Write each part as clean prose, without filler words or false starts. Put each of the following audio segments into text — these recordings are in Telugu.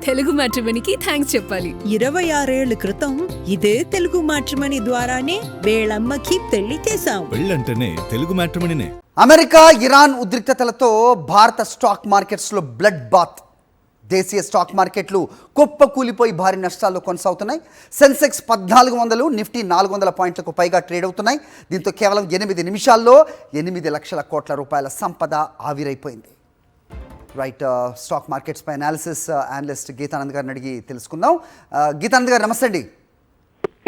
తెలుగు మ్యాట్రిమోనీకి థ్యాంక్స్ చెప్పాలి. 26 ఏళ్ల క్రితం ఇదే తెలుగు మ్యాట్రిమోనీ ద్వారానే వేళమ్మకి పెళ్లి చేశాం. పెళ్ళంటేనే తెలుగు మ్యాట్రిమోనీనే. అమెరికా ఇరాన్ ఉద్రిక్తతలతో భారత స్టాక్ మార్కెట్స్లో బ్లడ్ బాత్. దేశీయ స్టాక్ మార్కెట్లు కుప్పకూలిపోయి భారీ నష్టాల్లో కొనసాగుతున్నాయి. సెన్సెక్స్ 1400, నిఫ్టీ 400 పాయింట్లకు పైగా ట్రేడ్ అవుతున్నాయి. దీంతో కేవలం 8 నిమిషాల్లో 8 లక్షల కోట్ల రూపాయల సంపద ఆవిరైపోయింది. రైట్, స్టాక్ మార్కెట్స్ పై అనాలిసిస్ అనలిస్ట్ గీతానంద్ గారిని అడిగి తెలుసుకుందాం. గీతానంద్ గారు నమస్తే అండి.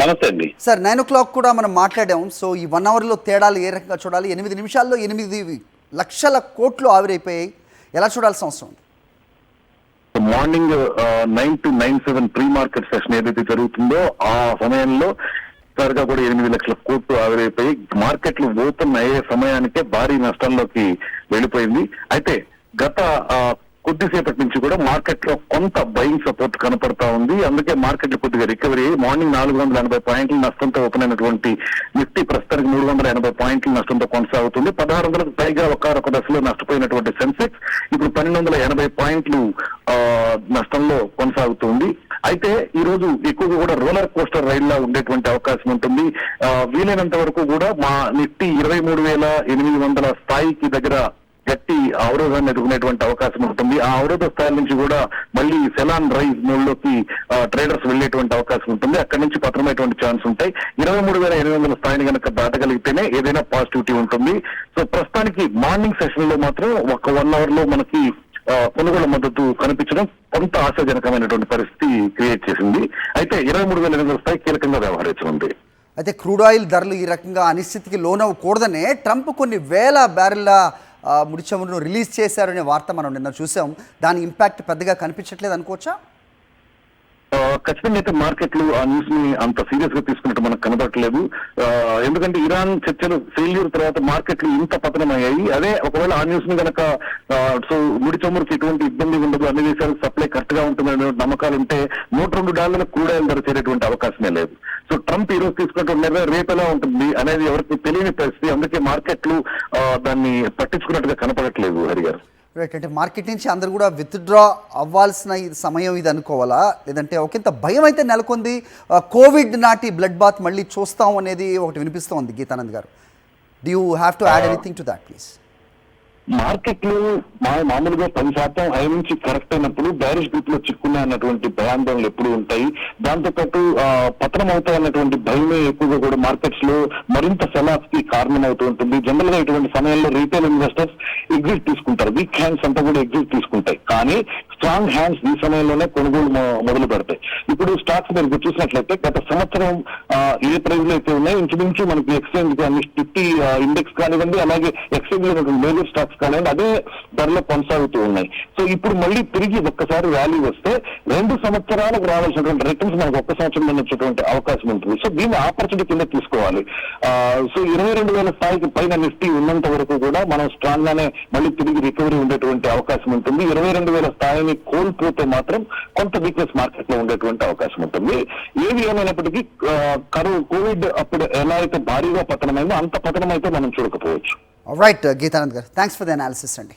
నమస్తే అండి సార్. 9 o'clock కూడా మనం మాట్లాడాం. సో ఈ 1 hourలో తేడాలు ఏ రకంగా చూడాలి? 8 నిమిషాల్లో 8 లక్షల కోట్లు ఆవిరైపోయాయి. ఎలా చూడాల్సిన అవసరం ఉంది? Morning 9 to 9:07 pre market session ఏదైతే జరుగుతుందో ఆ సమయంలో త్వరగా కూడా 8 లక్షల కోట్లు ఆవిరైపోయి మార్కెట్లు ఓపెన్ అయ్యే సమయానికే భారీ నష్టంలోకి వెళ్ళిపోయింది. అయితే గత కొద్దిసేపటి నుంచి కూడా మార్కెట్ లో కొంత బయింగ్ సపోర్ట్ కనపడతా ఉంది. అందుకే మార్కెట్ కొద్దిగా రికవరీ మార్నింగ్ 480 పాయింట్ల నష్టంతో ఓపెన్ అయినటువంటి నిఫ్టీ ప్రస్తుతానికి 380 పాయింట్ల నష్టంతో కొనసాగుతుంది. 1600కు పైగా ఒక దశలో నష్టపోయినటువంటి సెన్సెక్స్ ఇప్పుడు 1280 పాయింట్లు నష్టంలో కొనసాగుతుంది. అయితే ఈ రోజు ఎక్కువగా కూడా రోలర్ కోస్టర్ రైడ్ లా ఉండేటువంటి అవకాశం ఉంటుంది. వీలైనంత వరకు కూడా మా నిఫ్టీ 23,800 స్థాయికి దగ్గర గట్టి అవరోధాన్ని ఎదుర్కొనేటువంటి అవకాశం ఉంటుంది. ఆ అవరోధ స్థాయి నుంచి కూడా మళ్ళీ సెలాన్ రైజ్ మోడ్లోకి ట్రేడర్స్ వెళ్లేటువంటి అవకాశం ఉంటుంది. అక్కడి నుంచి పతనమైనటువంటి ఛాన్స్ ఉంటాయి. 23,800 స్థాయిని కనుక దాటగలిగితేనే ఏదైనా పాజిటివిటీ ఉంటుంది. సో ప్రస్తుతానికి మార్నింగ్ సెషన్ లో మాత్రం ఒక 1 hour లో మనకి కొనుగోలు మద్దతు కనిపించడం కొంత ఆశాజనకమైనటువంటి పరిస్థితి క్రియేట్ చేసింది. అయితే 23,800 స్థాయి కీలకంగా వ్యవహరించనుంది. అయితే క్రూడ్ ఆయిల్ ధరలు ఈ రకంగా అనిశ్చితికి లోనవ్వకూడదనే ట్రంప్ కొన్ని వేల బ్యారెళ్ల ముడి చమురును రిలీజ్ చేశారనే వార్త మనం నిన్న చూసాం. దాని ఇంపాక్ట్ పెద్దగా కనిపించట్లేదు అనుకోవచ్చా? ఖచ్చితంగా అయితే మార్కెట్లు ఆ న్యూస్ ని అంత సీరియస్ గా తీసుకున్నట్టు మనకు కనబడట్లేదు. ఎందుకంటే ఇరాన్ చర్చలు ఫెయిల్యూర్ తర్వాత మార్కెట్లు ఇంత పతనమయ్యాయి. అదే ఒకవేళ ఆ న్యూస్ ని కనుక సో ముడి చమురుకి ఎటువంటి ఇబ్బంది ఉండదు, అన్ని దేశాలకు సప్లై కరెక్ట్ గా ఉంటుందనే నమ్మకాలు ఉంటే $102 క్రూడ్ ఆయిల్ ధర చేరేటువంటి అవకాశమే లేదు. సో ట్రంప్ ఈ రోజు తీసుకున్నటువంటి నిర్ణయం రేపు ఎలా ఉంటుంది అనేది ఎవరికి తెలియని పరిస్థితి. అందుకే మార్కెట్లు దాన్ని పట్టించుకున్నట్టుగా కనపడట్లేదు. హరి గారు, రైట్. అంటే మార్కెట్ నుంచి అందరూ కూడా విత్డ్రా అవ్వాల్సిన సమయం ఇది అనుకోవాలా? లేదంటే ఒకంత భయం అయితే నెలకొంది, కోవిడ్ నాటి బ్లడ్ బాత్ మళ్ళీ చూస్తాం అనేది ఒకటి వినిపిస్తోంది. గీతానంద్ గారు, do you have to add anything to that please? మార్కెట్లు మామూలుగా 10% హై నుంచి కరెక్ట్ అయినప్పుడు బేరిష్ గ్రూప్ లో చిక్కున్నాయి అన్నటువంటి భయాందోళనలు ఎప్పుడు ఉంటాయి. దాంతోపాటు పతనం అవుతాయన్నటువంటి భయమే ఎక్కువగా కూడా మార్కెట్స్ లో మరింత సెలాఫ్ కి కారణం అవుతూ ఉంటుంది. జనరల్ గా ఇటువంటి సమయంలో రీటైల్ ఇన్వెస్టర్స్ ఎగ్జిట్ తీసుకుంటారు. వీక్ హ్యాండ్స్ అంతా కూడా ఎగ్జిట్ తీసుకుంటాయి. కానీ స్ట్రాంగ్ హ్యాండ్స్ ఈ సమయంలోనే కొనుగోలు మొదలు పెడతాయి. ఇప్పుడు స్టాక్స్ మీరు చూసినట్లయితే గత సంవత్సరం ఏ ప్రైజ్ లో అయితే ఉన్నాయి ఇంచుమించు మనకి ఎక్స్చేంజ్ కానీ నిఫ్టీ ఇండెక్స్ కానివ్వండి, అలాగే ఎక్స్చేంజ్ లో మేజర్ స్టాక్స్ కానివ్వండి అదే ధరలో కొనసాగుతూ ఉన్నాయి. సో ఇప్పుడు మళ్ళీ తిరిగి ఒక్కసారి ర్యాలీ వస్తే 2 సంవత్సరాలకు రావాల్సినటువంటి రిటర్న్స్ మనకు 1 సంవత్సరం వచ్చేటువంటి అవకాశం ఉంటుంది. సో దీన్ని ఆపర్చునిటీ కింద తీసుకోవాలి. సో 22,000 స్థాయికి పైన నిఫ్టీ ఉన్నంత వరకు కూడా మనం స్ట్రాంగ్ గానే మళ్ళీ తిరిగి రికవరీ ఉండేటువంటి అవకాశం ఉంటుంది. 22,000 స్థాయిని కోల్పోతే మాత్రం కొంత వీక్నెస్ మార్కెట్ లో ఉండేటువంటి అవకాశం ఉంటుంది. ఏది ఏమైనప్పటికీ కోవిడ్ అప్పుడు ఎలా అయితే భారీగా పతనమైందో అంత పతనం అయితే మనం చూడకపోవచ్చు. రైట్ గీతానంద్ గారు, థ్యాంక్స్ ఫర్ ది అనాలిసిస్ అండి.